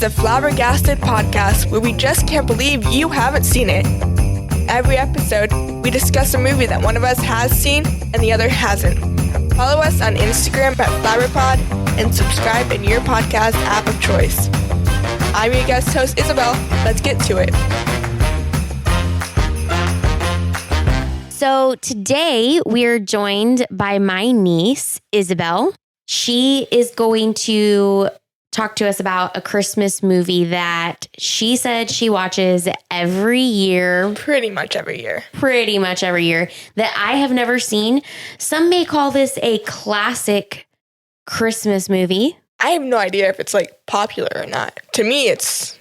is the Flabbergasted podcast where we just can't believe you haven't seen it. Every episode, we discuss a movie that one of us has seen and the other hasn't. Follow us on Instagram at Flabberpod and subscribe in your podcast app of choice. I'm your guest host, Isabelle. Let's get to it. So today we're joined by my niece, Isabelle. She is going to talk to us about a Christmas movie that she said she watches every year. Pretty much every year. That I have never seen. Some may call this a classic Christmas movie. I have no idea if it's popular or not. To me, it's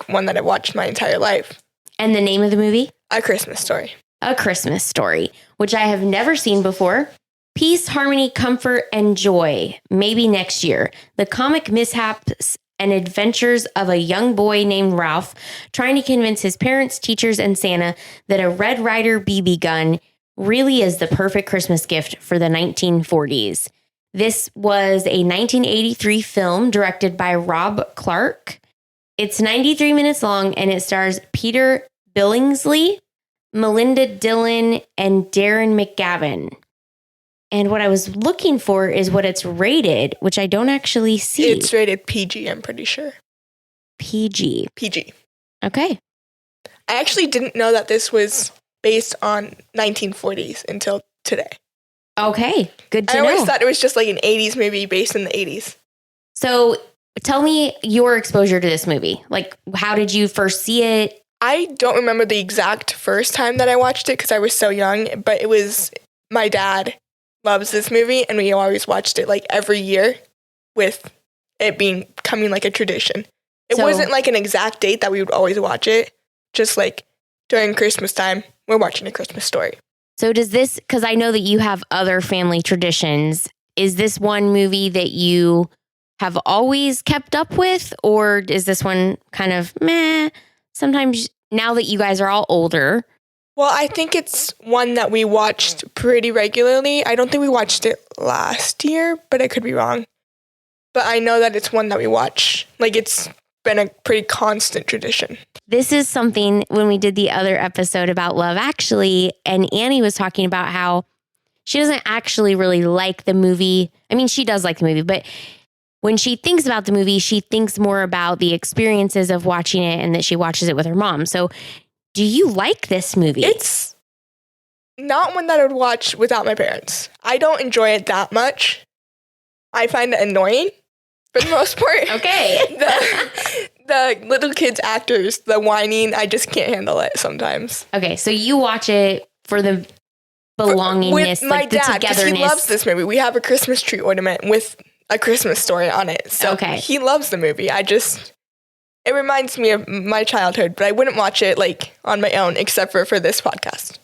one that I've watched my entire life. And the name of the movie? A Christmas Story. A Christmas Story, which I have never seen before. Peace, harmony, comfort, and joy. Maybe next year. The comic mishaps and adventures of a young boy named Ralph trying to convince his parents, teachers, and Santa that a Red Ryder BB gun really is the perfect Christmas gift for the 1940s. This was a 1983 film directed by Rob Clark. It's 93 minutes long and it stars Peter Billingsley, Melinda Dillon, and Darren McGavin. And what I was looking for is what it's rated, which I don't actually see. It's rated PG, I'm pretty sure. PG. Okay. I actually didn't know that this was based on 1940s until today. Okay, good to know. I always thought it was just an 80s movie based in the 80s. So tell me your exposure to this movie. How did you first see it? I don't remember the exact first time that I watched it because I was so young, but it was my dad loves this movie, and we always watched it every year with it becoming a tradition. It wasn't an exact date that we would always watch it, just during Christmas time, we're watching A Christmas Story. So does this, because I know that you have other family traditions, is this one movie that you have always kept up with, or is this one kind of meh? Sometimes now that you guys are all older. Well, I think it's one that we watched pretty regularly. I don't think we watched it last year, but I could be wrong. But I know that it's one that we watch. It's been a pretty constant tradition. This is something when we did the other episode about Love Actually, and Annie was talking about how she doesn't actually really like the movie. I mean, she does like the movie, but when she thinks about the movie, she thinks more about the experiences of watching it and that she watches it with her mom. So do you like this movie? It's not one that I would watch without my parents. I don't enjoy it that much. I find it annoying for the most part. Okay. The little kids actors, the whining, I just can't handle it sometimes. Okay, so you watch it for the belongingness, with my the dad, togetherness. because he loves this movie. We have a Christmas tree ornament with a Christmas story on it. So He loves the movie. It reminds me of my childhood, but I wouldn't watch it on my own except for this podcast.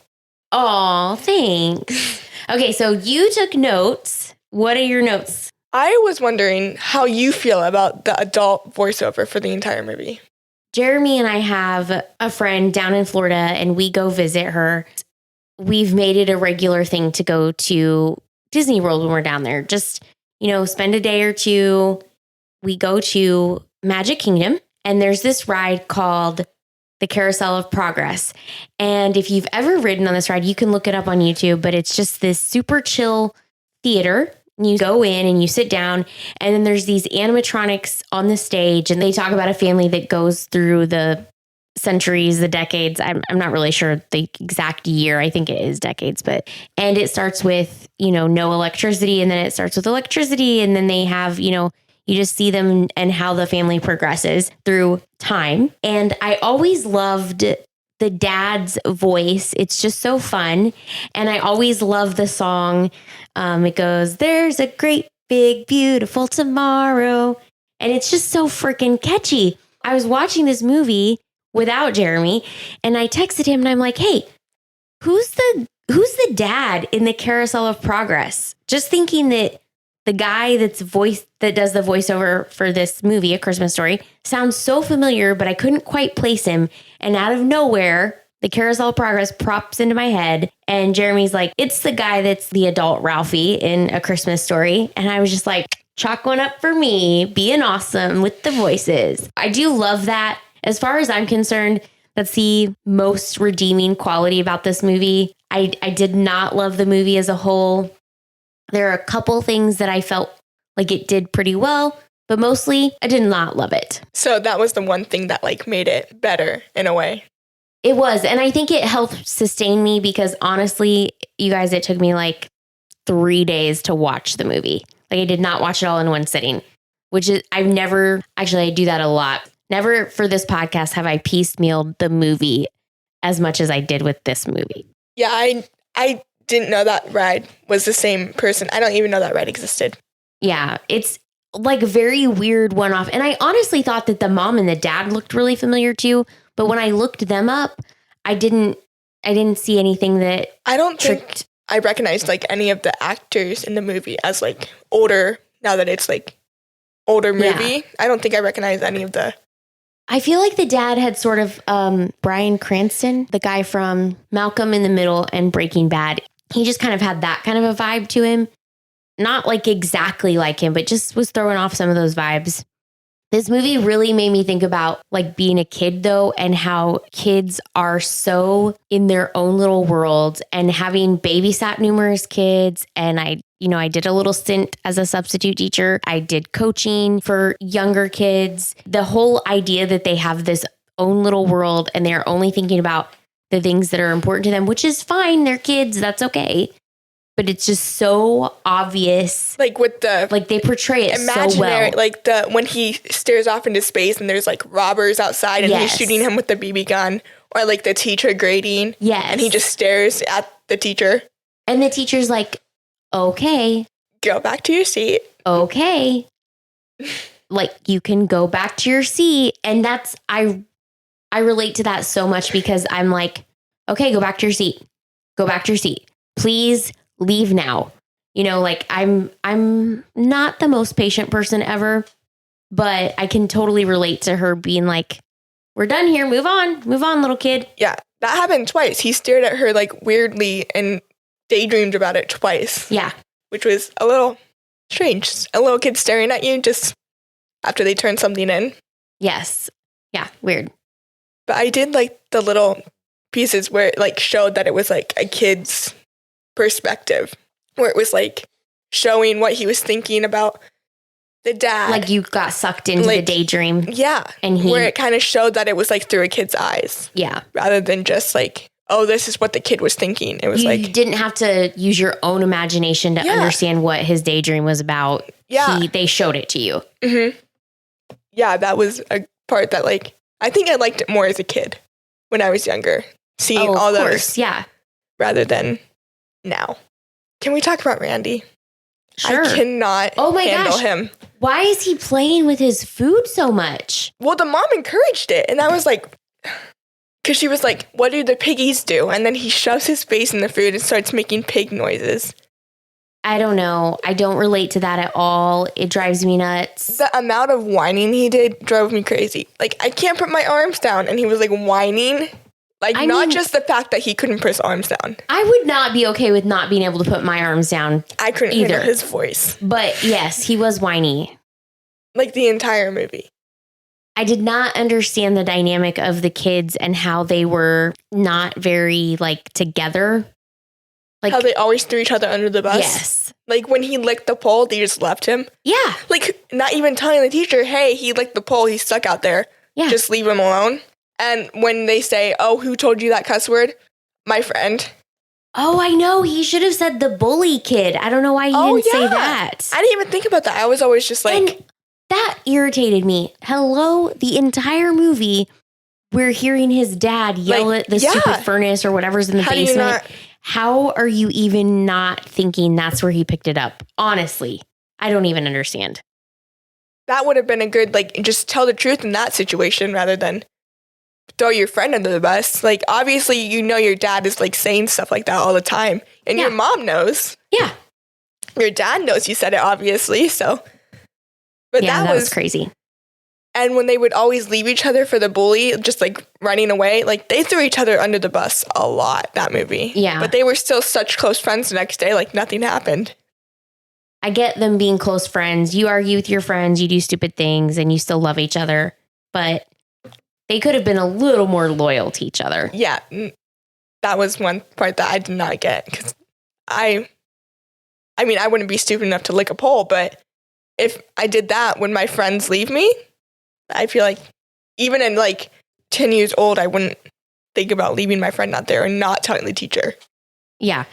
Oh, thanks. Okay, so you took notes. What are your notes? I was wondering how you feel about the adult voiceover for the entire movie. Jeremy and I have a friend down in Florida and we go visit her. We've made it a regular thing to go to Disney World when we're down there. Just, spend a day or two. We go to Magic Kingdom. And there's this ride called the Carousel of Progress. And if you've ever ridden on this ride, you can look it up on YouTube, but it's just this super chill theater. You go in and you sit down, and then there's these animatronics on the stage, and they talk about a family that goes through the centuries, the decades. I'm not really sure the exact year. I think it is decades, and it starts with, no electricity, and then it starts with electricity, and then they have, you just see them and how the family progresses through time. And I always loved the dad's voice. It's just so fun. And I always love the song. It goes, "There's a great, big, beautiful tomorrow." And it's just so freaking catchy. I was watching this movie without Jeremy and I texted him and I'm like, "Hey, who's the dad in the Carousel of Progress?" Just thinking that the guy that does the voiceover for this movie, A Christmas Story, sounds so familiar, but I couldn't quite place him. And out of nowhere, the Carousel of Progress props into my head. And Jeremy's like, "It's the guy that's the adult Ralphie in A Christmas Story." And I was just like, chalk one up for me, being awesome with the voices. I do love that. As far as I'm concerned, that's the most redeeming quality about this movie. I did not love the movie as a whole. There are a couple things that I felt like it did pretty well, but mostly I did not love it. So that was the one thing that like made it better in a way. It was. And I think it helped sustain me because honestly, you guys, it took me like 3 days to watch the movie. Like I did not watch it all in one sitting, which is, I do that a lot. Never for this podcast have I piecemealed the movie as much as I did with this movie. Yeah, I didn't know that Red was the same person. I don't even know that Red existed. Yeah, it's like a very weird one-off. And I honestly thought that the mom and the dad looked really familiar too. But when I looked them up, I didn't see anything that I don't think I recognized like any of the actors in the movie as like older now that it's like older movie. Yeah. I don't think I recognize any of the. I feel like the dad had sort of Bryan Cranston, the guy from Malcolm in the Middle and Breaking Bad. He just kind of had that kind of a vibe to him. Not like exactly like him, but just was throwing off some of those vibes. This movie really made me think about like being a kid though, and how kids are so in their own little worlds, and having babysat numerous kids. And I did a little stint as a substitute teacher. I did coaching for younger kids. The whole idea that they have this own little world and they're only thinking about the things that are important to them, which is fine. They're kids. That's okay. But it's just so obvious. Like with the... Like they portray it so well. Like when he stares off into space and there's like robbers outside and he's shooting him with the BB gun. Or like the teacher grading. Yes. And he just stares at the teacher. And the teacher's like, okay. Go back to your seat. Okay. Like you can go back to your seat. And that's... I relate to that so much because I'm like, okay, go back to your seat. Go back to your seat. Please leave now. Like I'm not the most patient person ever, but I can totally relate to her being like, we're done here. Move on, little kid. Yeah, that happened twice. He stared at her like weirdly and daydreamed about it twice. Yeah. Which was a little strange. A little kid staring at you just after they turned something in. Yes. Yeah, weird. But I did like the little pieces where it like showed that it was like a kid's perspective, where it was like showing what he was thinking about the dad. Like you got sucked into the daydream. Yeah. And where it kind of showed that it was like through a kid's eyes. Yeah. Rather than just like, oh, this is what the kid was thinking. It was you didn't have to use your own imagination to understand what his daydream was about. Yeah. They showed it to you. Mm-hmm. Yeah, that was a part that like, I think I liked it more as a kid when I was younger. Seeing all those. Yeah. Rather than now. Can we talk about Randy? Sure. I cannot handle him. Why is he playing with his food so much? Well, the mom encouraged it. And I was like, because she was like, what do the piggies do? And then he shoves his face in the food and starts making pig noises. I don't know. I don't relate to that at all. It drives me nuts. The amount of whining he did drove me crazy. Like, I can't put my arms down. And he was like whining. Like, not just the fact that he couldn't put his arms down. I would not be okay with not being able to put my arms down. I couldn't either. hear his voice. But yes, he was whiny. Like the entire movie. I did not understand the dynamic of the kids and how they were not very, like, together. Like, how they always threw each other under the bus? Yes. Like, when he licked the pole, they just left him? Yeah. Like, not even telling the teacher, hey, he licked the pole, he's stuck out there. Yeah. Just leave him alone. And when they say, oh, who told you that cuss word? My friend. Oh, I know. He should have said the bully kid. I don't know why he didn't say that. I didn't even think about that. I was always just like... And that irritated me. Hello, the entire movie, we're hearing his dad yell at the stupid furnace or whatever's in the basement. How are you even not thinking that's where he picked it up? Honestly, I don't even understand. That would have been a good, like, just tell the truth in that situation rather than throw your friend under the bus. Like, obviously, you know your dad is, like, saying stuff like that all the time. And your mom knows. Yeah. Your dad knows you said it, obviously, so. But that was crazy. And when they would always leave each other for the bully, just, like, running away, like, they threw each other under the bus a lot, that movie. Yeah. But they were still such close friends the next day, like, nothing happened. I get them being close friends. You argue with your friends, you do stupid things, and you still love each other. But they could have been a little more loyal to each other. Yeah, that was one part that I did not get. Because I mean, I wouldn't be stupid enough to lick a pole, but if I did that when my friends leave me, I feel like even in like 10 years old, I wouldn't think about leaving my friend out there and not telling the teacher. Yeah.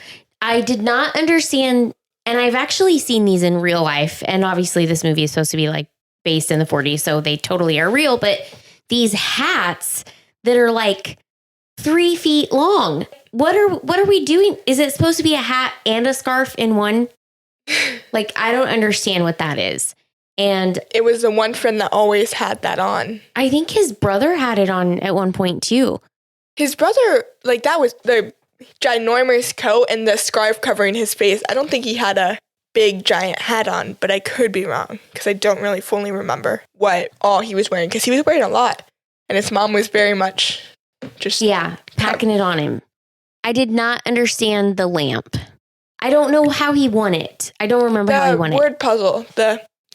I did not understand, and I've actually seen these in real life, and obviously this movie is supposed to be like based in the 40s, so they totally are real, but these hats that are like 3 feet long. What are we doing? Is it supposed to be a hat and a scarf in one? Like, I don't understand what that is. And it was the one friend that always had that on. I think his brother had it on at one point too. His brother, like, that was the ginormous coat and the scarf covering his face. I don't think he had a big giant hat on, but I could be wrong because I don't really fully remember what all he was wearing, because he was wearing a lot. And his mom was very much just... Yeah, packing it on him. I did not understand the lamp. I don't know how he won it. I don't remember how he won it. The word puzzle.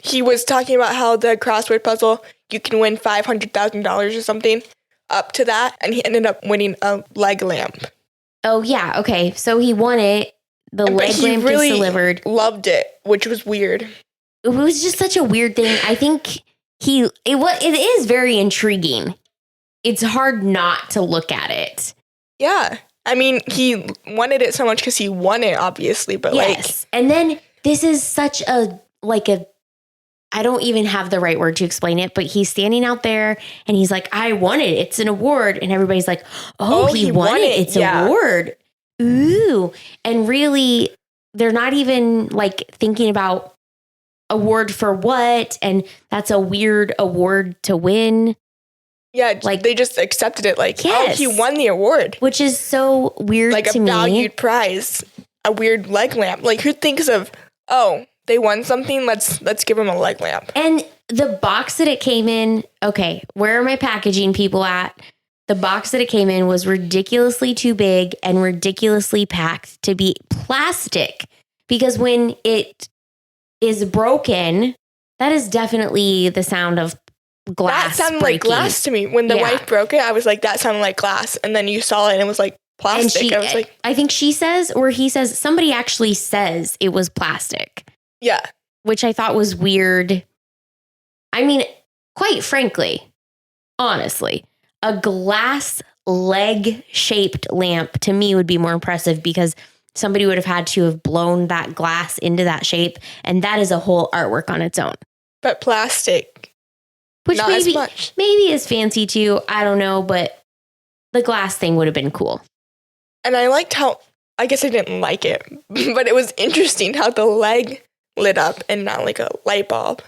He was talking about how the crossword puzzle, you can win $500,000 or something up to that. And he ended up winning a leg lamp. Oh, yeah. Okay. So he won it. The leg lamp really gets delivered. Loved it, which was weird. It was just such a weird thing. I think it is very intriguing. It's hard not to look at it. Yeah. I mean, he wanted it so much because he won it, obviously, but yes. And then this is such a I don't even have the right word to explain it, but he's standing out there and he's like, I won it. It's an award. And everybody's like, oh, he won it. It's an award. Ooh. And really, they're not even like thinking about award for what. And that's a weird award to win. Yeah, like they just accepted it like, yes, oh, he won the award. Which is so weird like to me. Like a valued prize, a weird leg lamp. Like who thinks of, oh, they won something, let's give them a leg lamp. And the box that it came in, okay, where are my packaging people at? The box that it came in was ridiculously too big and ridiculously packed to be plastic. Because when it is broken, that is definitely the sound of glass. That sounded breaking. like glass to me. When the wife broke it, I was like, that sounded like glass. And then you saw it and it was like plastic. I was like, I think she says, or he says, somebody actually says it was plastic. Yeah. Which I thought was weird. I mean, quite frankly, honestly, a glass leg shaped lamp to me would be more impressive because somebody would have had to have blown that glass into that shape. And that is a whole artwork on its own. But plastic. Which not as much. Maybe is fancy too. I don't know, but the glass thing would have been cool. And I liked how, I guess I didn't like it, but it was interesting how the leg lit up and not like a light bulb.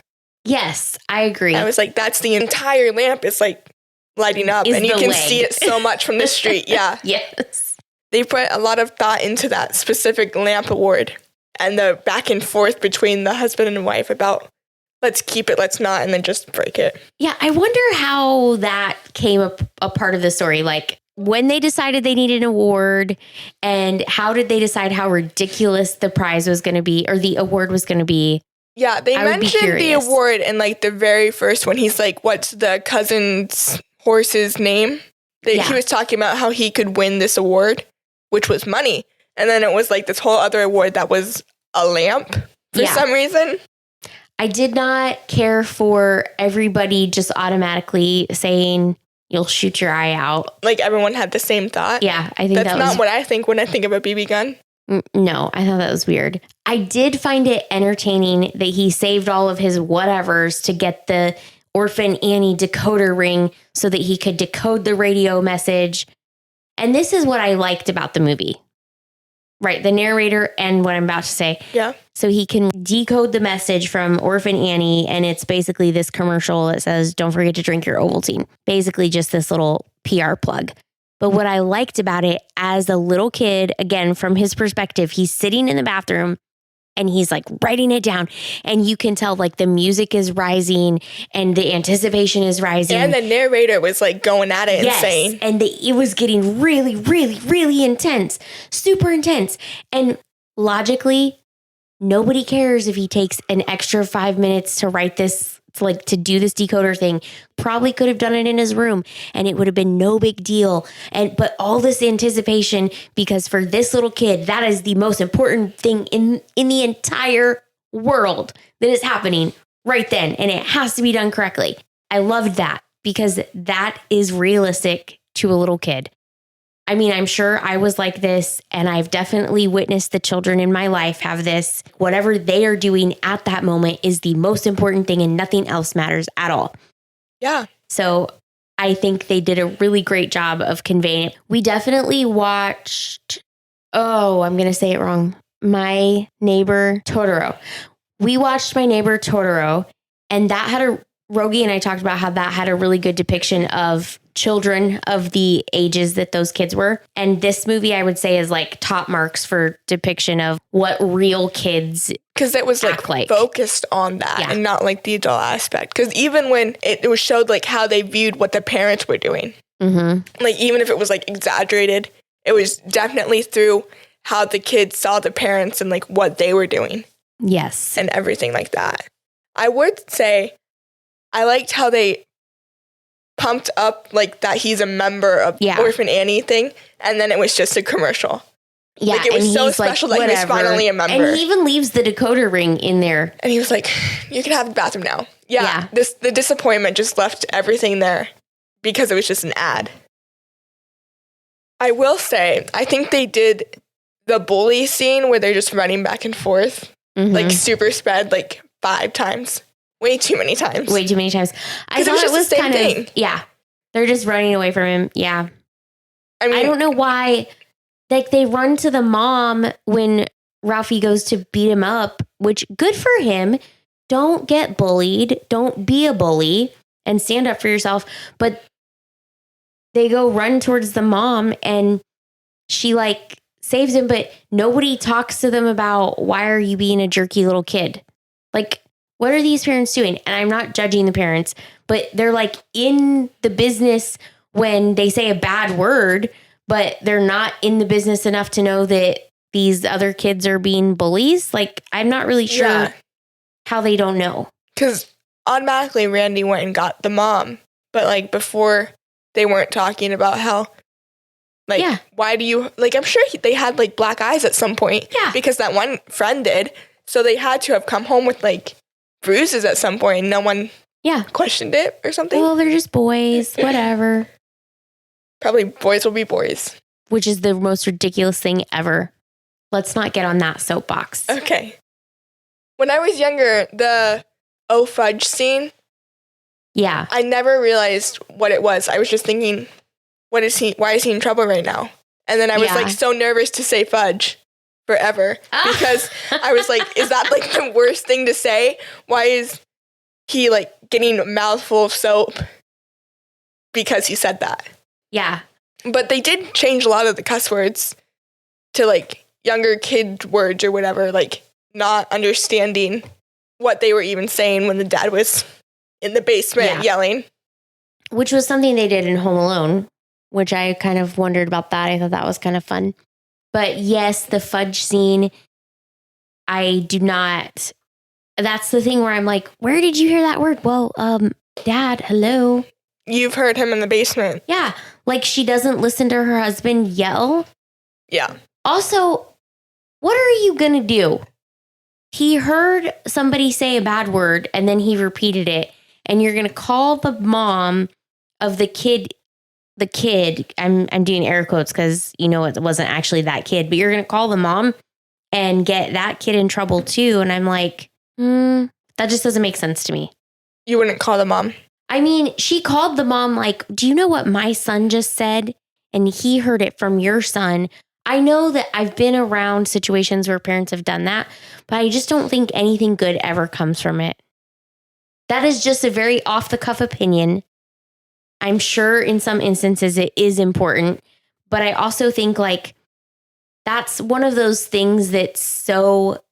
Yes, I agree. I was like, that's the entire lamp is like lighting up and you can see it so much from the street. Yeah. Yes. They put a lot of thought into that specific lamp award and the back and forth between the husband and wife about let's keep it, let's not, and then just break it. Yeah, I wonder how that came a part of the story. Like when they decided they needed an award and how did they decide how ridiculous the prize was going to be or the award was going to be? Yeah, they mentioned the award in like the very first one. He's like, what's the cousin's horse's name? He was talking about how he could win this award, which was money. And then it was like this whole other award that was a lamp for some reason. I did not care for everybody just automatically saying you'll shoot your eye out. Like everyone had the same thought. Yeah, I think that's not what I think when I think of a BB gun. No, I thought that was weird. I did find it entertaining that he saved all of his whatevers to get the Orphan Annie decoder ring so that he could decode the radio message. And this is what I liked about the movie. Right, the narrator and what I'm about to say. Yeah. So he can decode the message from Orphan Annie, and it's basically this commercial that says, don't forget to drink your Ovaltine. Basically just this little PR plug. But what I liked about it as a little kid, again, from his perspective, he's sitting in the bathroom and he's like writing it down. And you can tell like the music is rising and the anticipation is rising. And the narrator was like going at it insane. And it was getting really, really, really intense, super intense. And logically, nobody cares if he takes an extra 5 minutes to write this, to do this decoder thing. Probably could have done it in his room and it would have been no big deal. But all this anticipation, because for this little kid, that is the most important thing in the entire world that is happening right then. And it has to be done correctly. I loved that because that is realistic to a little kid. I mean, I'm sure I was like this, and I've definitely witnessed the children in my life have this. Whatever they are doing at that moment is the most important thing, and nothing else matters at all. Yeah. So I think they did a really great job of conveying it. We definitely watched, I'm going to say it wrong, My Neighbor Totoro. We watched My Neighbor Totoro, and that had Rogie and I talked about how that had a really good depiction of children of the ages that those kids were. And this movie, I would say, is like top marks for depiction of what real kids, because it was like focused on that and not like the adult aspect. Because even when it was showed like how they viewed what the parents were doing, like even if it was like exaggerated, it was definitely through how the kids saw the parents and like what they were doing. Yes. And everything like that. I would say I liked how they pumped up like that he's a member of Orphan Annie thing, and then it was just a commercial. Yeah, like it was so special that he was finally a member. And he even leaves the decoder ring in there. And he was like, "You can have the bathroom now." Yeah. The disappointment just left everything there because it was just an ad. I will say, I think they did the bully scene where they're just running back and forth, like super sped, like 5 times. Way too many times. I thought it was kind of, they're just running away from him. Yeah. I mean, I don't know why, like they run to the mom when Ralphie goes to beat him up, which good for him. Don't get bullied. Don't be a bully and stand up for yourself. But they go run towards the mom and she like saves him, but nobody talks to them about why are you being a jerky little kid? Like, what are these parents doing? And I'm not judging the parents, but they're like in the business when they say a bad word, but they're not in the business enough to know that these other kids are being bullies. Like, I'm not really sure how they don't know. Because automatically Randy went and got the mom, but like before they weren't talking about how, like, why do you, like, I'm sure they had like black eyes at some point because that one friend did. So they had to have come home with like bruises at some point and no one questioned it or something. Well, they're just boys, whatever. Probably boys will be boys. Which is the most ridiculous thing ever. Let's not get on that soapbox. Okay. When I was younger, the fudge scene, I never realized what it was. I was just thinking, why is he in trouble right now? And then I was like so nervous to say fudge forever because I was like, is that like the worst thing to say? Why is he like getting a mouthful of soap because he said that? Yeah. But they did change a lot of the cuss words to like younger kid words or whatever, like not understanding what they were even saying when the dad was in the basement yelling. Which was something they did in Home Alone, which I kind of wondered about that. I thought that was kind of fun. But yes, the fudge scene, I do not. That's the thing where I'm like, where did you hear that word? Well, Dad, hello. You've heard him in the basement. Yeah. Like she doesn't listen to her husband yell. Yeah. Also, what are you going to do? He heard somebody say a bad word and then he repeated it. And you're going to call the mom of the kid, I'm doing air quotes because, you know, it wasn't actually that kid, but you're going to call the mom and get that kid in trouble too. And I'm like, that just doesn't make sense to me. You wouldn't call the mom? I mean, she called the mom like, do you know what my son just said? And he heard it from your son. I know that I've been around situations where parents have done that, but I just don't think anything good ever comes from it. That is just a very off the cuff opinion. I'm sure in some instances it is important, but I also think like that's one of those things that's so,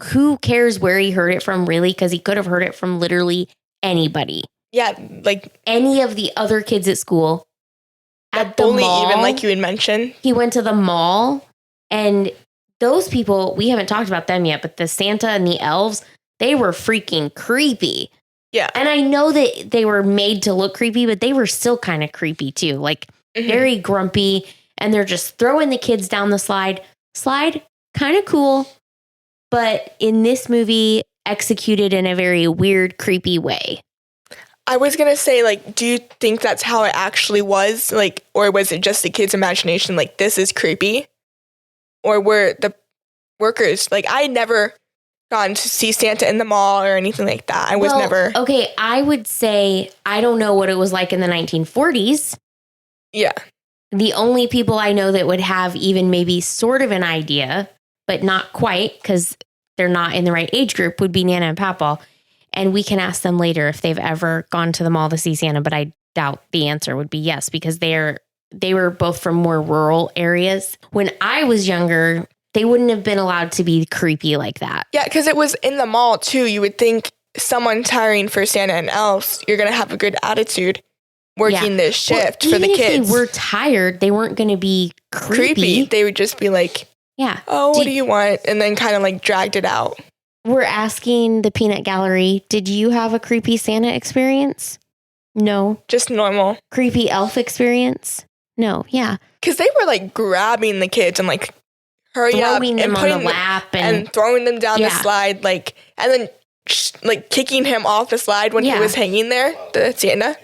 who cares where he heard it from really? Because he could have heard it from literally anybody. Yeah, like any of the other kids at school. At the bully, mall, even like you had mentioned. He went to the mall and those people, we haven't talked about them yet, but the Santa and the elves, they were freaking creepy. Yeah. And I know that they were made to look creepy, but they were still kind of creepy too. Like very grumpy. And they're just throwing the kids down the slide. Slide, kind of cool. But in this movie, executed in a very weird, creepy way. I was going to say, like, do you think that's how it actually was? Like, or was it just the kid's imagination? Like, this is creepy? Or were the workers, like, I never gotten to see Santa in the mall or anything like that. I was never. Okay, I would say I don't know what it was like in the 1940s. Yeah. The only people I know that would have even maybe sort of an idea, but not quite because they're not in the right age group, would be Nana and Papa. And we can ask them later if they've ever gone to the mall to see Santa, but I doubt the answer would be yes, because they were both from more rural areas. When I was younger, they wouldn't have been allowed to be creepy like that. Yeah, because it was in the mall, too. You would think someone hiring for Santa and elves, you're going to have a good attitude working this shift for the kids. Even if they were tired, they weren't going to be creepy. They would just be like, oh, what do you want? And then kind of like dragged it out. We're asking the Peanut Gallery, did you have a creepy Santa experience? No. Just normal. Creepy elf experience? No, yeah. Because they were like grabbing the kids and like throwing them on the lap and throwing them down the slide, like, and then like kicking him off the slide when he was hanging there, the Santa.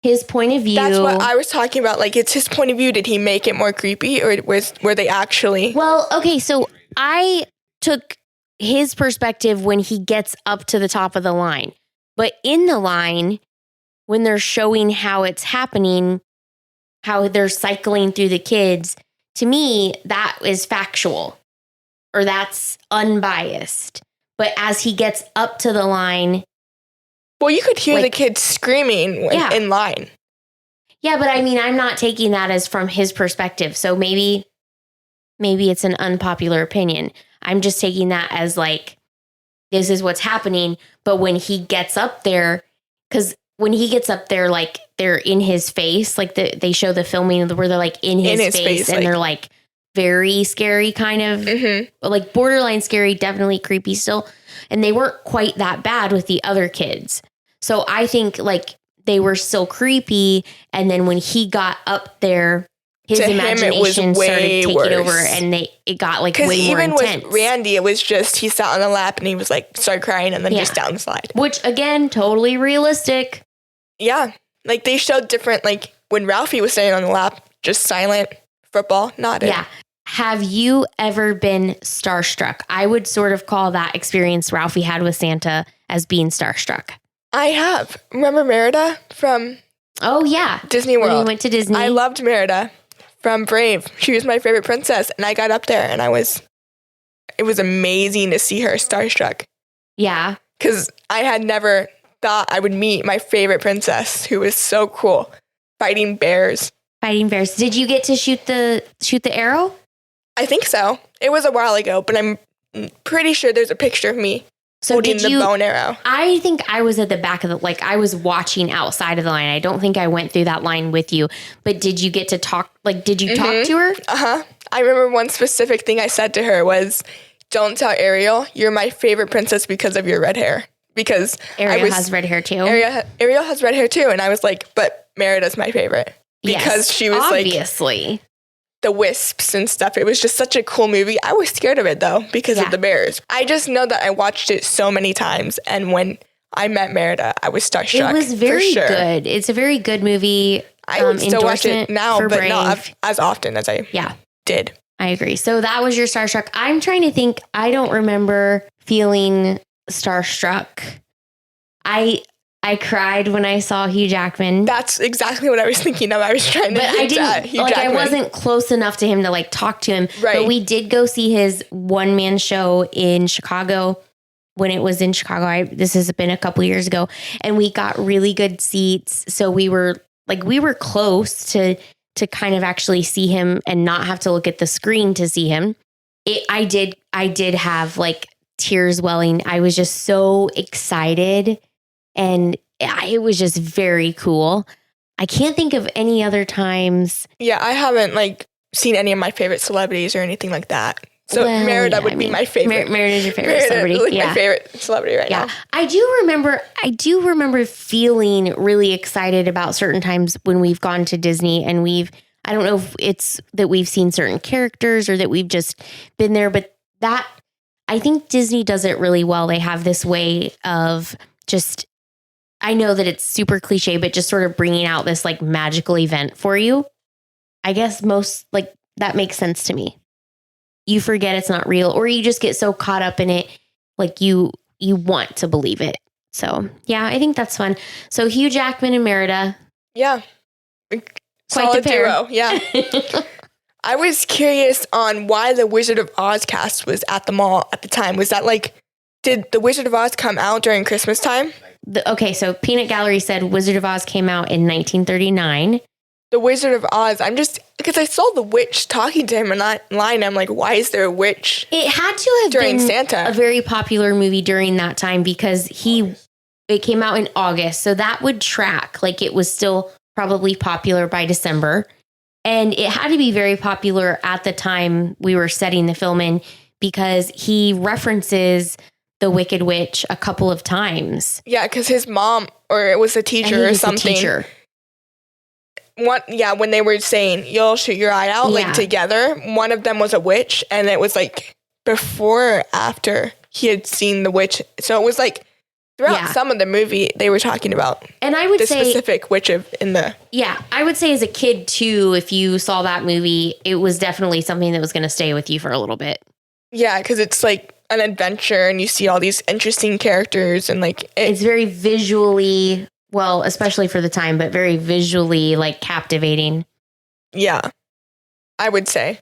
His point of view. That's what I was talking about. Like, it's his point of view. Did he make it more creepy, or were they actually? Well, okay, so I took his perspective when he gets up to the top of the line. But in the line, when they're showing how it's happening, how they're cycling through the kids, to me, that is factual, or that's unbiased. But as he gets up to the line... Well, you could hear the kids screaming in line. Yeah, but I mean, I'm not taking that as from his perspective. So maybe it's an unpopular opinion. I'm just taking that as like, this is what's happening. But when he gets up there, because when he gets up there, like they're in his face, like they show the filming where they're like in his face and they're like very scary, kind of like borderline scary, definitely creepy still. And they weren't quite that bad with the other kids. So I think like they were still creepy. And then when he got up there, his imagination started taking over, and it got like way more intense. Even with Randy, it was just he sat on the lap and he was like started crying and then just down the slide. Which again, totally realistic. Yeah, like they showed different. Like when Ralphie was sitting on the lap, just silent, football, nodded. Yeah. Have you ever been starstruck? I would sort of call that experience Ralphie had with Santa as being starstruck. I have. Remember Merida from? Oh yeah, Disney World. When we went to Disney. I loved Merida from Brave. She was my favorite princess, and I got up there, and it was amazing to see her starstruck. Yeah, because I had never thought I would meet my favorite princess, who was so cool, fighting bears. Did you get to shoot the arrow? I think so. It was a while ago, but I'm pretty sure there's a picture of me holding the bow and arrow. I think I was at the back of I was watching outside of the line. I don't think I went through that line with you, but did you get to talk? Like, did you talk to her? Uh-huh. I remember one specific thing I said to her was, don't tell Ariel, you're my favorite princess because of your red hair. Because Ariel has red hair too. Ariel has red hair too. And I was like, but Merida's my favorite. Because she was obviously. The wisps and stuff. It was just such a cool movie. I was scared of it though because of the bears. I just know that I watched it so many times, and when I met Merida, I was starstruck. It was very good. It's a very good movie. I would still watch it now, but not as often as I did. I agree. So that was your starstruck. I'm trying to think. I don't remember feeling starstruck. I cried when I saw Hugh Jackman. That's exactly what I was thinking of. I was trying to Hugh Jackman. I wasn't close enough to him to talk to him. Right. But we did go see his one-man show in Chicago when it was in Chicago. This has been a couple years ago, and we got really good seats. So we were close to kind of actually see him and not have to look at the screen to see him. I did have tears welling. I was just so excited. And it was just very cool. I can't think of any other times. Yeah, I haven't seen any of my favorite celebrities or anything like that So Merida would be my favorite. Merida's your favorite celebrity. Like my favorite celebrity right now. I do remember feeling really excited about certain times when we've gone to Disney and I don't know if it's that we've seen certain characters or that we've just been there, but I think Disney does it really well. They have this way of just, I know that it's super cliche, but just sort of bringing out this like magical event for you. I guess most like that makes sense to me. You forget it's not real, or you just get so caught up in it, like you want to believe it. So yeah, I think that's fun. So Hugh Jackman and Merida. Yeah. Quite the pair. Duo. Yeah. I was curious on why the Wizard of Oz cast was at the mall at the time. Was that like, did the Wizard of Oz come out during Christmas time? Okay, so Peanut Gallery said Wizard of Oz came out in 1939. The Wizard of Oz, because I saw the witch talking to him online. I'm like, why is there a witch? It had to have during been Santa. A very popular movie during that time because it came out in August. So that would track. Like it was still probably popular by December. And it had to be very popular at the time we were setting the film in because he references the Wicked Witch a couple of times. Yeah, because his mom, or it was a teacher or something. When they were saying, you'll shoot your eye out, like together, one of them was a witch, and it was like before or after he had seen the witch. So it was like throughout some of the movie, they were talking about and I would the say, specific witch in the... Yeah, I would say as a kid, too, if you saw that movie, it was definitely something that was going to stay with you for a little bit. Yeah, because it's like an adventure, and you see all these interesting characters, and like... It's very visually... Well, especially for the time, but very visually like captivating. Yeah, I would say.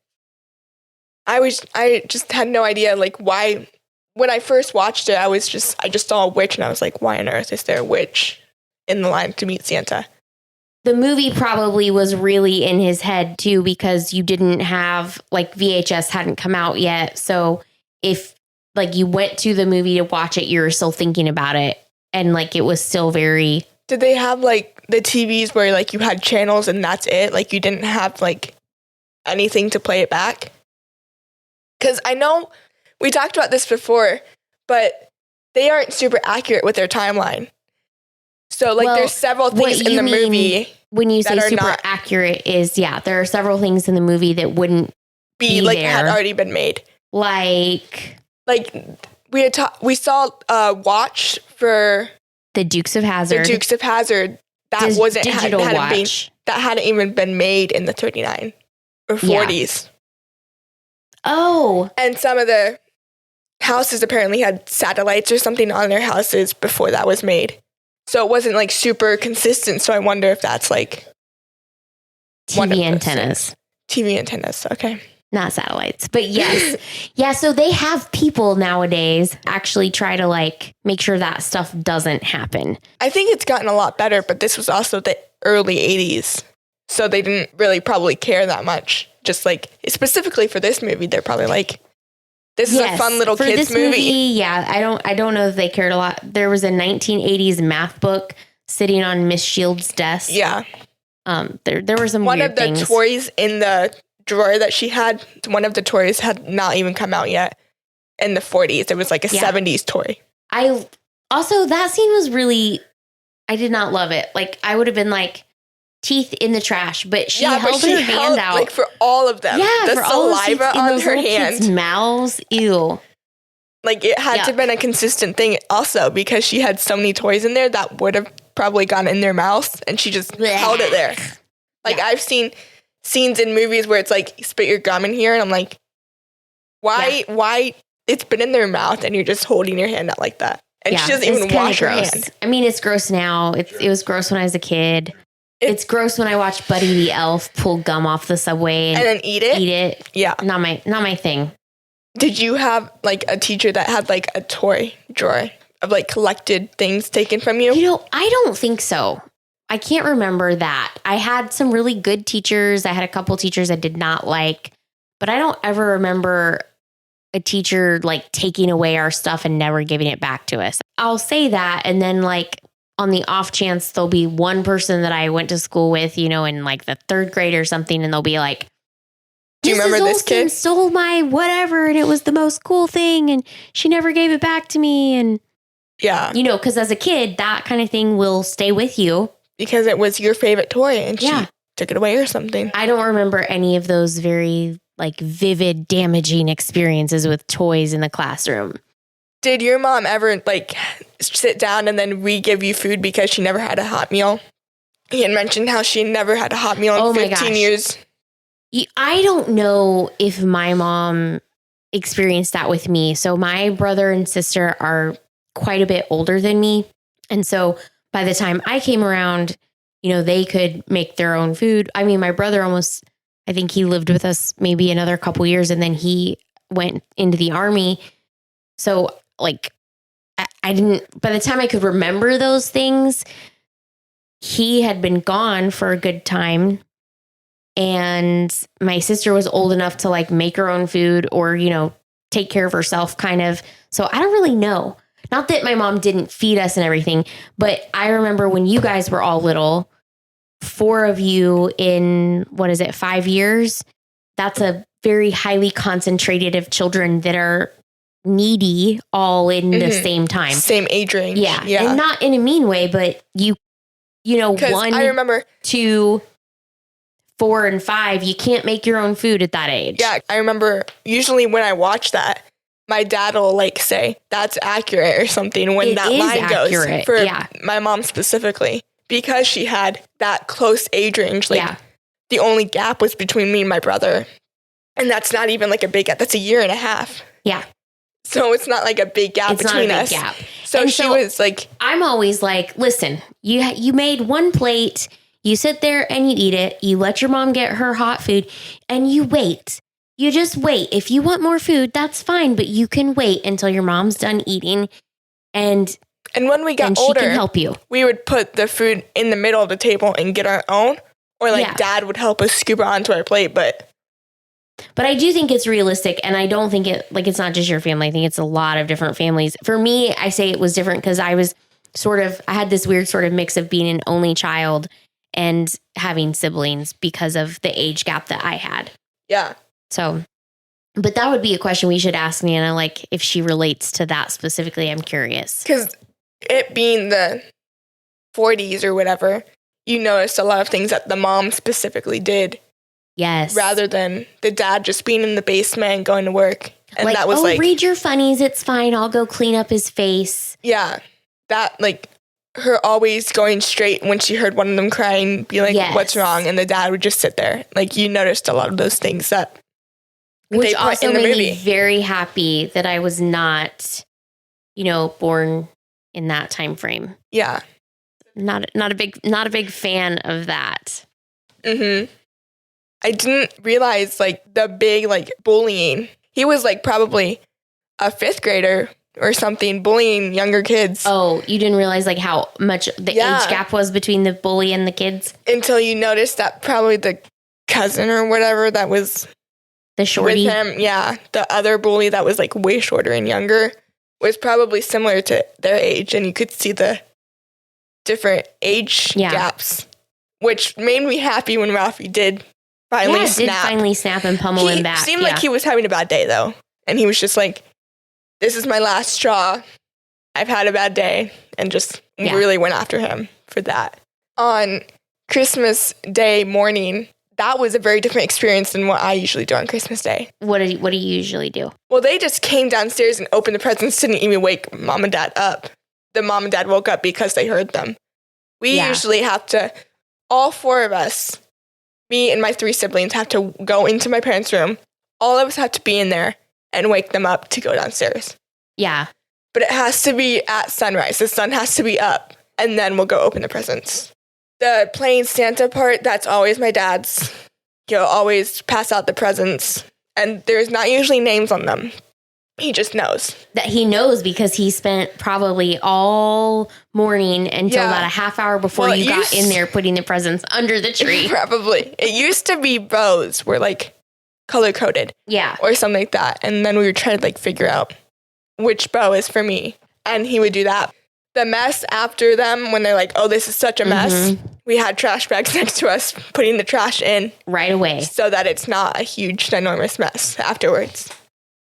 I just had no idea like why. When I first watched it, I just saw a witch and I was like, why on earth is there a witch in the line to meet Santa? The movie probably was really in his head too, because you didn't have like VHS hadn't come out yet. So if like you went to the movie to watch it, you were still thinking about it, and like it was still very. Did they have like the TVs where like you had channels and that's it? Like you didn't have like anything to play it back? Because I know we talked about this before, but they aren't super accurate with their timeline. So like there's several things in the movie. When you say super accurate is, there are several things in the movie that wouldn't be like there. Had already been made. Like we saw Watch for... The Dukes of Hazzard. That wasn't digital watch. That hadn't even been made in the 39 or 40s. Oh. And some of the houses apparently had satellites or something on their houses before that was made. So it wasn't like super consistent. So I wonder if that's like TV antennas. TV antennas. Okay. Not satellites, but yes. Yeah, so they have people nowadays actually try to like make sure that stuff doesn't happen. I think it's gotten a lot better, but this was also the early 80s. So they didn't really probably care that much. Just like specifically for this movie, they're probably like, this is a fun little kids movie. Yeah, I don't know if they cared a lot. There was a 1980s math book sitting on Miss Shields' desk. Yeah. There were some weird things. One of the toys in the drawer that she had, one of the toys had not even come out yet in the 40s. It was like a 70s toy. That scene was really, I did not love it. Like I would have been like teeth in the trash, but she held her hand out. Like for all of them. Yeah, the for all saliva on her hand. Kids' mouths. Ew. Like it had to have been a consistent thing also because she had so many toys in there that would have probably gone in their mouth and she just held it there. Like I've seen scenes in movies where it's like, spit your gum in here. And I'm like, why it's been in their mouth and you're just holding your hand out like that. And she doesn't even wash her hand. I mean, it's gross now. It was gross when I was a kid. It's gross when I watched Buddy the Elf pull gum off the subway and then eat it. Yeah. Not my thing. Did you have like a teacher that had like a toy drawer of like collected things taken from you? You know, I don't think so. I can't remember that. I had some really good teachers. I had a couple teachers I did not like, but I don't ever remember a teacher like taking away our stuff and never giving it back to us. I'll say that. And then like on the off chance, there'll be one person that I went to school with, you know, in like the third grade or something. And they'll be like, Do you remember this kid? Stole my whatever, and it was the most cool thing, and she never gave it back to me. And yeah, because as a kid, that kind of thing will stay with you because it was your favorite toy, and she took it away or something. I don't remember any of those very vivid, damaging experiences with toys in the classroom. Did your mom ever sit down and then re-give you food because she never had a hot meal? He had mentioned how she never had a hot meal in 15 years. I don't know if my mom experienced that with me. So my brother and sister are quite a bit older than me. And so by the time I came around, they could make their own food. I mean, my brother I think he lived with us maybe another couple years, and then he went into the Army. So I didn't, by the time I could remember those things, he had been gone for a good time. And my sister was old enough to make her own food or, take care of herself kind of. So I don't really know. Not that my mom didn't feed us and everything, but I remember when you guys were all little, 4 of you in, 5 years? That's a very highly concentrated of children that are needy all in the same time. Same age range. Yeah. And not in a mean way, but 1, I remember 2, 4, and 5, you can't make your own food at that age. Yeah, I remember usually when I watch that, my dad will say, that's accurate or something when that line goes. For my mom specifically. Because she had that close age range. The only gap was between me and my brother. And that's not even a big gap. That's a year and a half. Yeah. So it's not a big gap between us. Gap. So she was I'm always listen, you made one plate. You sit there and you eat it. You let your mom get her hot food and you wait. You just wait. If you want more food, that's fine, but you can wait until your mom's done eating. And when we got older, she can help you. We would put the food in the middle of the table and get our own. Or dad would help us scoop it onto our plate. But I do think it's realistic. And I don't think it's not just your family. I think it's a lot of different families. For me, I say it was different because I was I had this weird sort of mix of being an only child and having siblings because of the age gap that I had. Yeah. So, but that would be a question we should ask Nana, if she relates to that specifically. I'm curious. Because it being the 40s or whatever, you noticed a lot of things that the mom specifically did. Yes. Rather than the dad just being in the basement and going to work. And that was read your funnies. It's fine. I'll go clean up his face. Yeah. That, her always going straight when she heard one of them crying, be what's wrong? And the dad would just sit there. You noticed a lot of those things that Which they put also in the made movie. Me very happy that I was not, born in that time frame. Yeah. Not a big fan of that. Mm-hmm. I didn't realize the big bullying. He was probably a 5th grader or something bullying younger kids. Oh, you didn't realize how much the age gap was between the bully and the kids? Until you noticed that probably the cousin or whatever that was the shorty with him, the other bully that was way shorter and younger was probably similar to their age, and you could see the different age gaps, which made me happy when Ralphie did finally snap and pummel him back. He seemed like he was having a bad day though, and he was just this is my last straw. I've had a bad day, and just really went after him for that. On Christmas Day morning, that was a very different experience than what I usually do on Christmas Day. What do you usually do? Well, they just came downstairs and opened the presents, didn't even wake mom and dad up. The mom and dad woke up because they heard them. We usually have to, all 4 of us, me and my 3 siblings, have to go into my parents' room. All of us have to be in there and wake them up to go downstairs. Yeah. But it has to be at sunrise. The sun has to be up, and then we'll go open the presents. The playing Santa part, that's always my dad's. He'll always pass out the presents, and there's not usually names on them. He just knows. That he knows because he spent probably all morning until about a half hour before you got in there putting the presents under the tree. Probably. It used to be bows were color-coded. Yeah. Or something like that. And then we would try to figure out which bow is for me. And he would do that. the mess after them, when they're like, oh, this is such a mess, we had trash bags next to us, putting the trash in. Right away. So that it's not a huge, enormous mess afterwards.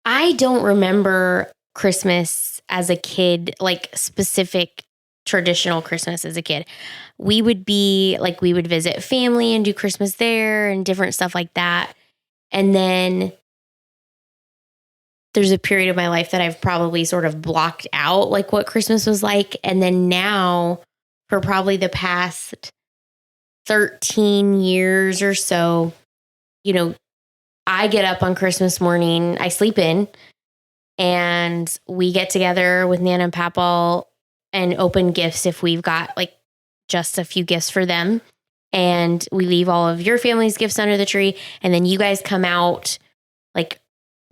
I don't remember Christmas as a kid, like specific traditional Christmas as a kid. We would visit family and do Christmas there and different stuff like that. And then there's a period of my life that I've probably sort of blocked out like what Christmas was like. And then now for probably the past 13 years or so, you know, I get up on Christmas morning, I sleep in, and we get together with Nana and Papa and open gifts if we've got like just a few gifts for them. And we leave all of your family's gifts under the tree. And then you guys come out like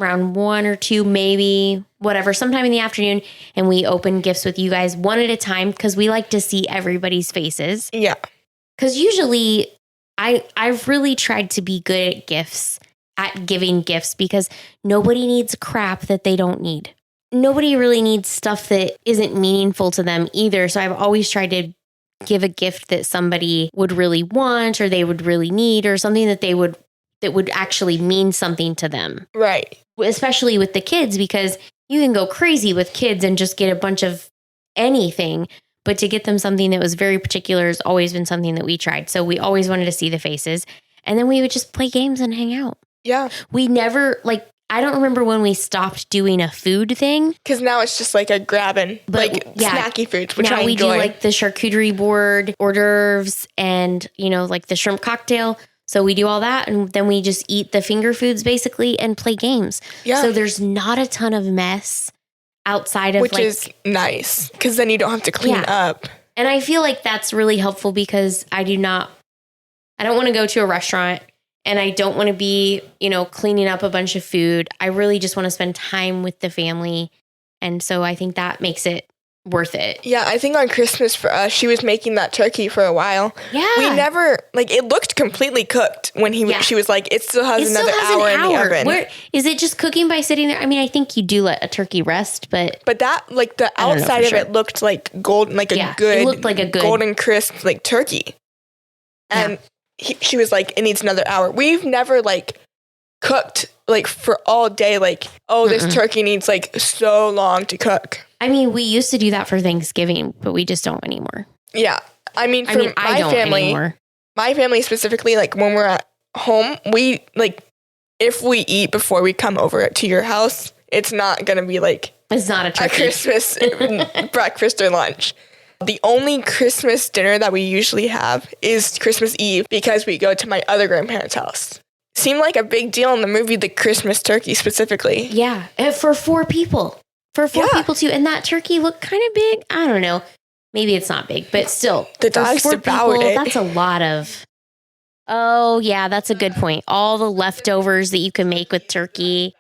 around 1 or 2, maybe, whatever, sometime in the afternoon. And we open gifts with you guys one at a time because we like to see everybody's faces. Yeah. Because usually I've really tried to be good at giving gifts because nobody needs crap that they don't need. Nobody really needs stuff that isn't meaningful to them either. So I've always tried to give a gift that somebody would really want or they would really need or something that would actually mean something to them. Right. Especially with the kids, because you can go crazy with kids and just get a bunch of anything. But to get them something that was very particular has always been something that we tried. So we always wanted to see the faces. And then we would just play games and hang out. Yeah. We never, I don't remember when we stopped doing a food thing. Because now it's just like a grabbing, snacky foods, which now I enjoy. We do the charcuterie board, hors d'oeuvres, and, the shrimp cocktail. So we do all that, and then we just eat the finger foods basically and play games. Yeah. So there's not a ton of mess outside of which is nice, because then you don't have to clean up. And I feel like that's really helpful because I don't want to go to a restaurant and I don't want to be, cleaning up a bunch of food. I really just want to spend time with the family. And so I think that makes it worth it. Yeah, I think on Christmas for us, she was making that turkey for a while. Yeah. We never, it looked completely cooked when she was like, it still has another hour in the oven. Is it just cooking by sitting there? I mean, I think you do let a turkey rest, but... But that, the outside of it looked like gold, it looked like a good golden crisp, turkey. And she was like, it needs another hour. We've never, cooked, for all day, this turkey needs, so long to cook. I mean, we used to do that for Thanksgiving, but we just don't anymore. Yeah. I mean, my family specifically, when we're at home, we, if we eat before we come over to your house, it's not going to be, it's not a turkey. A Christmas breakfast or lunch. The only Christmas dinner that we usually have is Christmas Eve because we go to my other grandparents' house. Seemed like a big deal in the movie The Christmas Turkey specifically. Yeah, and for 4 people. For 4 people too. And that turkey looked kind of big. I don't know. Maybe it's not big, but still. The dogs devoured it. That's a lot of... Oh, yeah, that's a good point. All the leftovers that you can make with turkey.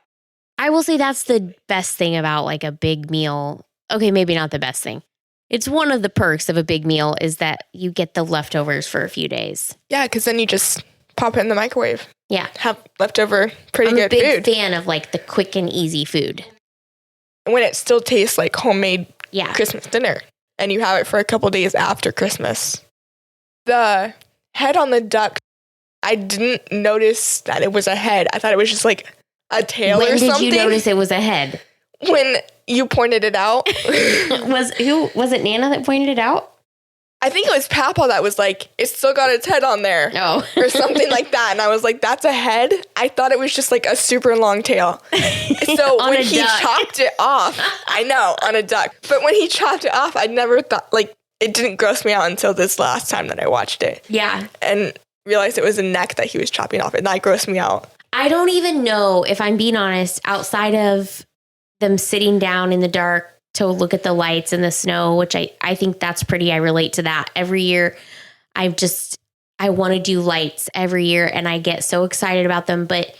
I will say that's the best thing about a big meal. Okay, maybe not the best thing. It's one of the perks of a big meal is that you get the leftovers for a few days. Yeah, because then you just pop it in the microwave. Yeah. Have leftover pretty good food. I'm a big fan of the quick and easy food. When it still tastes like homemade Christmas dinner and you have it for a couple days after Christmas. The head on the duck, I didn't notice that it was a head. I thought it was just a tail or something. When did you notice it was a head? When you pointed it out. Was it Nana that pointed it out? I think it was Papa that was it's still got its head on there. Oh. Or something like that. And I was like, that's a head? I thought it was just a super long tail. So when he chopped it off, I know, on a duck. But when he chopped it off, I never thought, it didn't gross me out until this last time that I watched it. Yeah. And realized it was a neck that he was chopping off. And that grossed me out. I don't even know, if I'm being honest, outside of them sitting down in the dark to look at the lights and the snow, which I think that's pretty, I relate to that. Every year, I want to do lights every year and I get so excited about them. But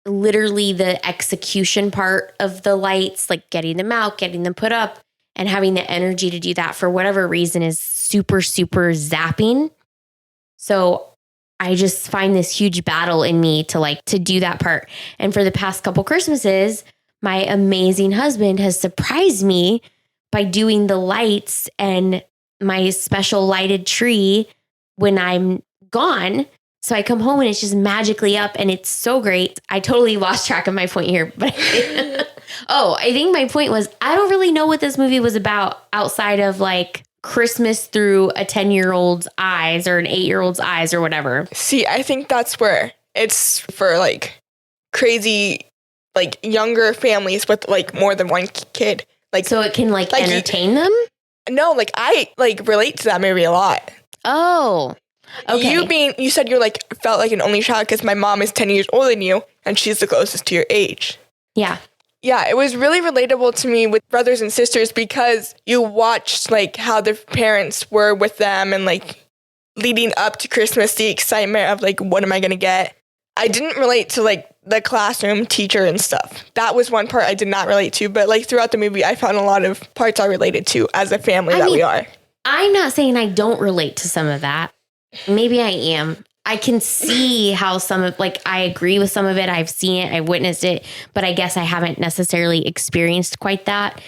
literally the execution part of the lights, getting them out, getting them put up and having the energy to do that for whatever reason is super, super zapping. So I just find this huge battle in me to do that part. And for the past couple Christmases, my amazing husband has surprised me by doing the lights and my special lighted tree when I'm gone. So I come home and it's just magically up and it's so great. I totally lost track of my point here. But I think my point was I don't really know what this movie was about outside of like Christmas through a 10-year-old's eyes or an 8-year-old's eyes or whatever. See, I think that's where it's for like crazy, like younger families with like more than one kid. Like, so it can like entertain them? No, like I like relate to that movie a lot. Oh, okay. You said you're like felt like an only child because my mom is 10 years older than you and she's the closest to your age. Yeah. Yeah, it was really relatable to me with brothers and sisters because you watched like how their parents were with them and like leading up to Christmas, the excitement of like, what am I going to get? I didn't relate to like the classroom teacher and stuff. That was one part I did not relate to, but like throughout the movie, I found a lot of parts I related to as a family we are. I'm not saying I don't relate to some of that. Maybe I am. I can see how some of, like, I agree with some of it. I've seen it. I've witnessed it, but I guess I haven't necessarily experienced quite that.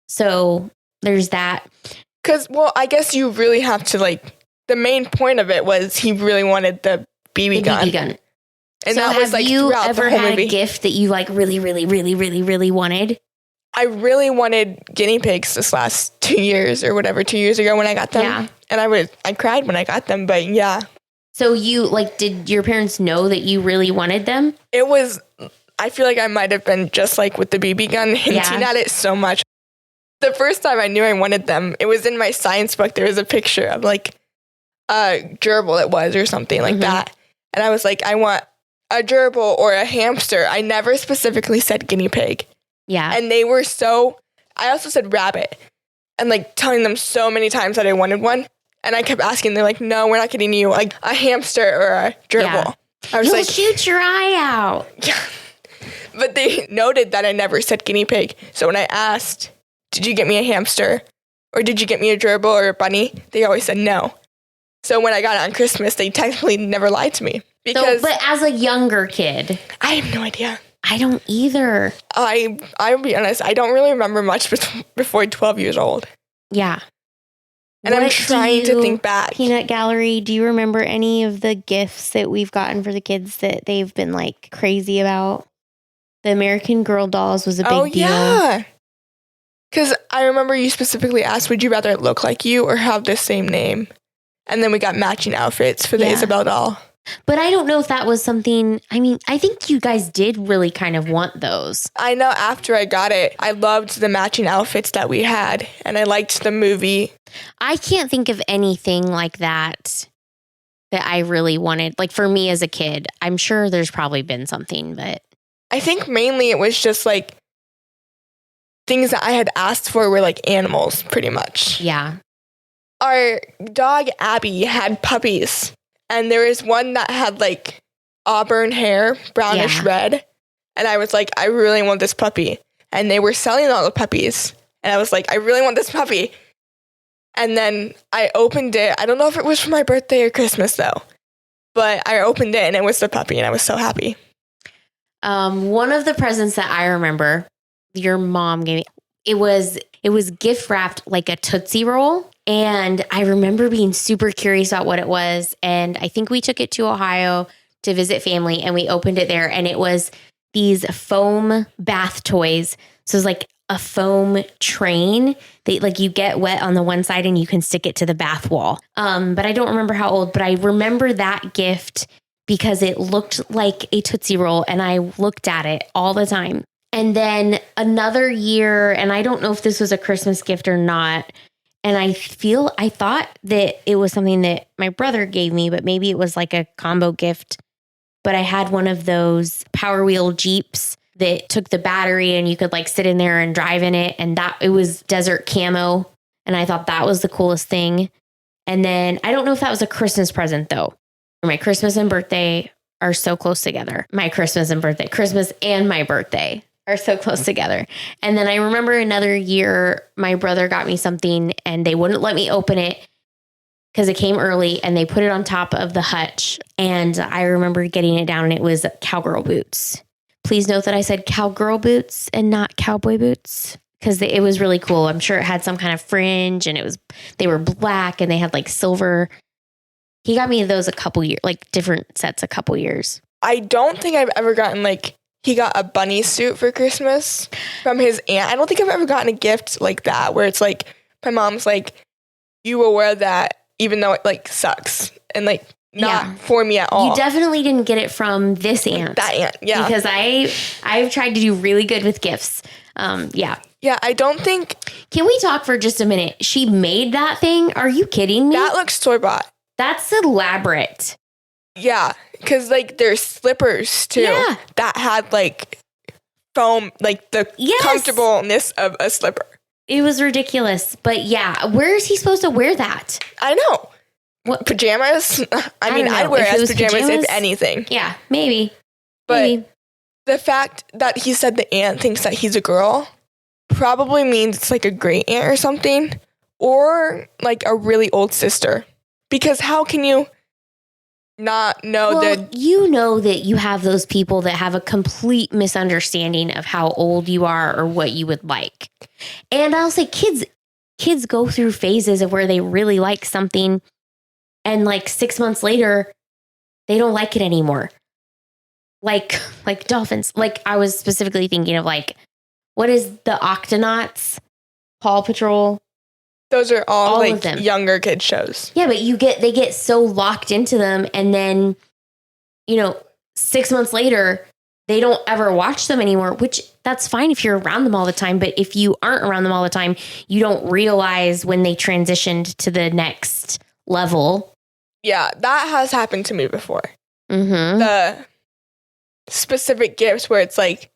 So there's that. Because, well, I guess you really have to, like, the main point of it was he really wanted the BB gun. And so that was, like, you throughout ever the whole had movie. A gift that you, like, really, really, really, really, really wanted? I really wanted guinea pigs this last 2 years or whatever, 2 years ago when I got them. Yeah. And I cried when I got them, but yeah. So you, like, did your parents know that you really wanted them? It was, I feel like I might have been just like with the BB gun, hinting at it so much. The first time I knew I wanted them, it was in my science book. There was a picture of like a gerbil it was or something like that. And I was like, I want a gerbil or a hamster. I never specifically said guinea pig. Yeah. And they were I also said rabbit and like telling them so many times that I wanted one. And I kept asking, they're like, no, we're not getting you like a hamster or a gerbil. Yeah. I was You'll like, shoot your eye out. Yeah. But they noted that I never said guinea pig. So when I asked, did you get me a hamster or did you get me a gerbil or a bunny? They always said no. So when I got it on Christmas, they technically never lied to me. Because but as a younger kid, I have no idea. I don't either. I'll be honest, I don't really remember much before 12 years old. Yeah. And I'm trying to think back. Peanut Gallery, do you remember any of the gifts that we've gotten for the kids that they've been like crazy about? The American Girl dolls was a big deal. Yeah. Because I remember you specifically asked, would you rather it look like you or have the same name? And then we got matching outfits for the Isabelle doll. But I don't know if that was something, I mean, I think you guys did really kind of want those. I know after I got it, I loved the matching outfits that we had, and I liked the movie. I can't think of anything like that I really wanted. Like for me as a kid, I'm sure there's probably been something, but I think mainly it was just like things that I had asked for were like animals, pretty much. Yeah. Our dog, Abby, had puppies. And there was one that had like auburn hair, brownish red. And I was like, I really want this puppy. And they were selling all the puppies. And I was like, I really want this puppy. And then I opened it. I don't know if it was for my birthday or Christmas though. But I opened it and it was the puppy and I was so happy. One of the presents that I remember your mom gave me, it was gift wrapped like a Tootsie Roll. And I remember being super curious about what it was. And I think we took it to Ohio to visit family and we opened it there. And it was these foam bath toys. So it was like a foam train that like you get wet on the one side and you can stick it to the bath wall. But I don't remember how old, but I remember that gift because it looked like a Tootsie Roll and I looked at it all the time. And then another year, and I don't know if this was a Christmas gift or not, and I thought that it was something that my brother gave me, but maybe it was like a combo gift. But I had one of those Power Wheel Jeeps that took the battery and you could like sit in there and drive in it. And it was desert camo. And I thought that was the coolest thing. And then I don't know if that was a Christmas present though. My Christmas and birthday are so close together. Christmas and my birthday are so close together. And then I remember another year, my brother got me something and they wouldn't let me open it because it came early and they put it on top of the hutch. And I remember getting it down and it was cowgirl boots. Please note that I said cowgirl boots and not cowboy boots. because it was really cool. I'm sure it had some kind of fringe and they were black and they had like silver. He got me those a couple years, like different sets a couple years. I don't think I've ever gotten like, he got a bunny suit for Christmas from his aunt. I don't think I've ever gotten a gift like that where it's like, my mom's like, you will wear that even though it like sucks and like not for me at all. You definitely didn't get it from this aunt. That aunt, yeah. Because I've tried to do really good with gifts. Yeah. Yeah, I don't think... Can we talk for just a minute? She made that thing? Are you kidding me? That looks store-bought. That's elaborate. Yeah, because like there's slippers too that had like foam, like the comfortableness of a slipper. It was ridiculous. But yeah, where is he supposed to wear that? I know. What pajamas? I mean, I'd wear it as pajamas if anything. Yeah, maybe. But the fact that he said the aunt thinks that he's a girl probably means it's like a great aunt or something, or like a really old sister. Because how can you not know that? You know that you have those people that have a complete misunderstanding of how old you are or what you would like. And I'll say kids go through phases of where they really like something and like 6 months later, they don't like it anymore. Like dolphins. Like I was specifically thinking of like, what is the Octonauts? Paw Patrol? Those are all like younger kid shows. Yeah, but they get so locked into them, and then 6 months later they don't ever watch them anymore, which that's fine if you're around them all the time, but if you aren't around them all the time, you don't realize when they transitioned to the next level. Yeah, that has happened to me before. Mm-hmm. The specific gifts where it's like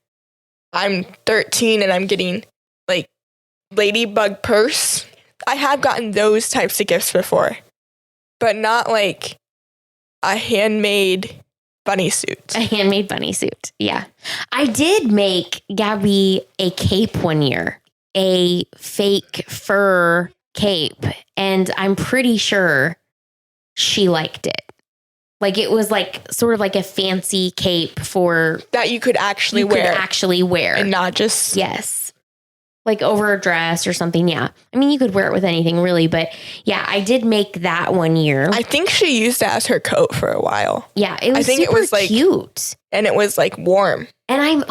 I'm 13 and I'm getting like ladybug purse. I have gotten those types of gifts before, but not like a handmade bunny suit. A handmade bunny suit. Yeah. I did make Gabby a cape one year, a fake fur cape, and I'm pretty sure she liked it. Like it was like sort of like a fancy cape for that you could actually wear. And not just like over a dress or something. Yeah. I mean, you could wear it with anything really, but yeah, I did make that one year. I think she used it as her coat for a while. Yeah, it was super cute. And it was like warm. And I'm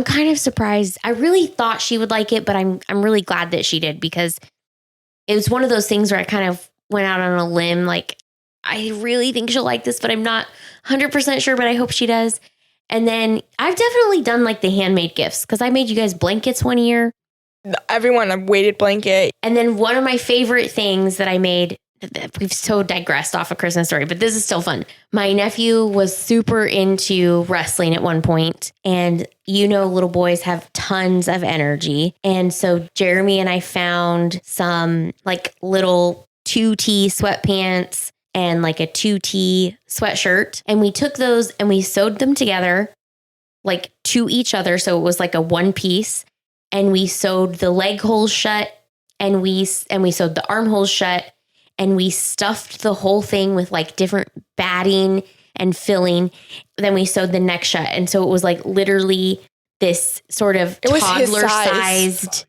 kind of surprised. I really thought she would like it, but I'm really glad that she did, because it was one of those things where I kind of went out on a limb. Like, I really think she'll like this, but I'm not 100% sure, but I hope she does. And then I've definitely done like the handmade gifts, because I made you guys blankets one year. Everyone a weighted blanket. And then one of my favorite things that I made, we've so digressed off a Christmas story, but this is still fun. My nephew was super into wrestling at one point, and little boys have tons of energy. And so Jeremy and I found some like little 2T sweatpants and like a 2T sweatshirt. And we took those and we sewed them together like to each other. So it was like a one piece, and we sewed the leg holes shut, and we sewed the armholes shut, and we stuffed the whole thing with like different batting and filling. Then we sewed the neck shut. And so it was like literally this sort of toddler sized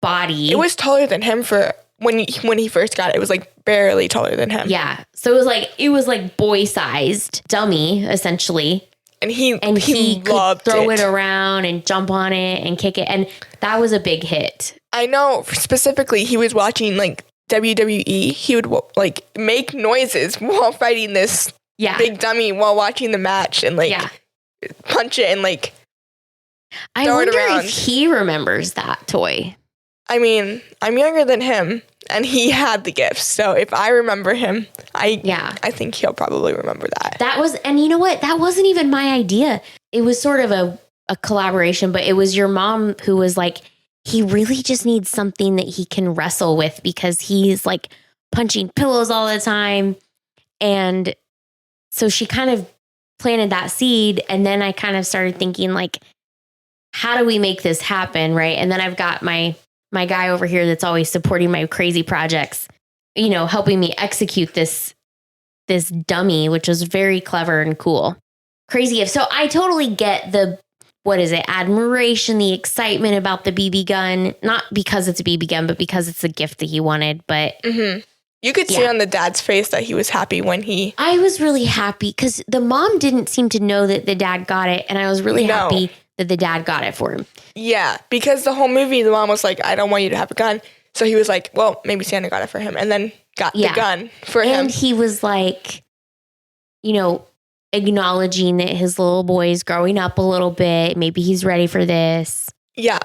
body. It was taller than him for when he first got it. It was like barely taller than him. Yeah. So it was like boy-sized dummy essentially. And he could throw it around and jump on it and kick it. And that was a big hit. I know specifically he was watching like WWE. He would like make noises while fighting this big dummy while watching the match, and like punch it and like throw it around. I wonder if he remembers that toy. I mean, I'm younger than him, and he had the gifts. So if I remember him, I think he'll probably remember that. And you know what? That wasn't even my idea. It was sort of a collaboration, but it was your mom who was like, he really just needs something that he can wrestle with, because he's like punching pillows all the time. And so she kind of planted that seed. And then I kind of started thinking like, how do we make this happen? Right. And then I've got my guy over here that's always supporting my crazy projects, helping me execute this dummy, which was very clever and cool. Crazy. So I totally get the what is it? Admiration, the excitement about the BB gun. Not because it's a BB gun, but because it's a gift that he wanted. But you could see on the dad's face that he was happy when I was really happy because the mom didn't seem to know that the dad got it. And I was really happy that the dad got it for him. Yeah, because the whole movie, the mom was like, I don't want you to have a gun. So he was like, well, maybe Santa got it for him. And then got the gun for him. And he was like, you know, acknowledging that his little boy is growing up a little bit. Maybe he's ready for this. Yeah.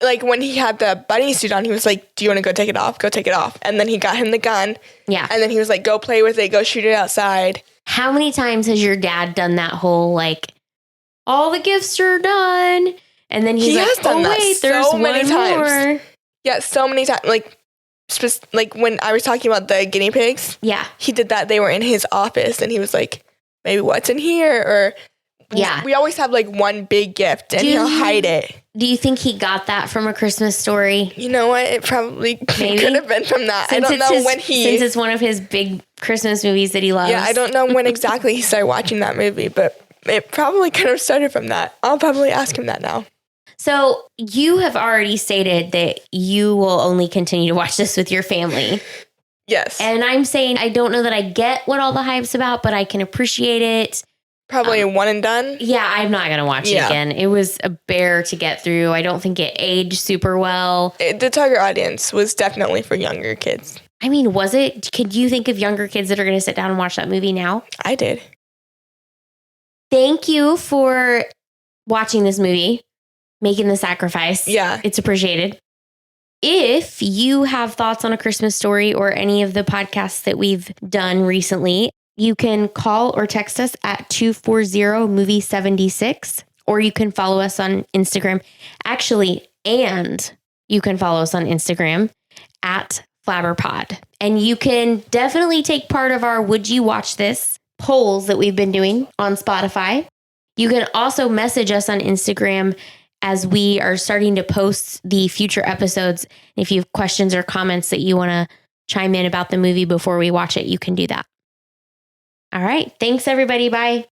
Like when he had the bunny suit on, he was like, do you want to go take it off? Go take it off. And then he got him the gun. Yeah. And then he was like, go play with it. Go shoot it outside. How many times has your dad done that whole like, all the gifts are done? And then he's like, oh wait, there's one more. Yeah, so many times. Like when I was talking about the guinea pigs. Yeah. He did that. They were in his office and he was like, maybe what's in here? Or we always have like one big gift and he'll hide it. Do you think he got that from A Christmas Story? You know what? It probably could have been from that. I don't know when since it's one of his big Christmas movies that he loves. Yeah, I don't know when exactly he started watching that movie, but it probably could have started from that. I'll probably ask him that now. So you have already stated that you will only continue to watch this with your family. Yes. And I'm saying I don't know that I get what all the hype's about, but I can appreciate it. Probably a one and done. Yeah, I'm not going to watch it again. It was a bear to get through. I don't think it aged super well. The target audience was definitely for younger kids. I mean, was it? Could you think of younger kids that are going to sit down and watch that movie now? I did. Thank you for watching this movie, making the sacrifice. Yeah. It's appreciated. If you have thoughts on A Christmas Story or any of the podcasts that we've done recently, you can call or text us at 240-MOVIE76, or you can follow us on Instagram. Actually, and you can follow us on Instagram at FlabberPod. And you can definitely take part of our Would You Watch This polls that we've been doing on Spotify. You can also message us on Instagram as we are starting to post the future episodes. If you have questions or comments that you want to chime in about the movie before we watch it, you can do that. All right. Thanks, everybody. Bye.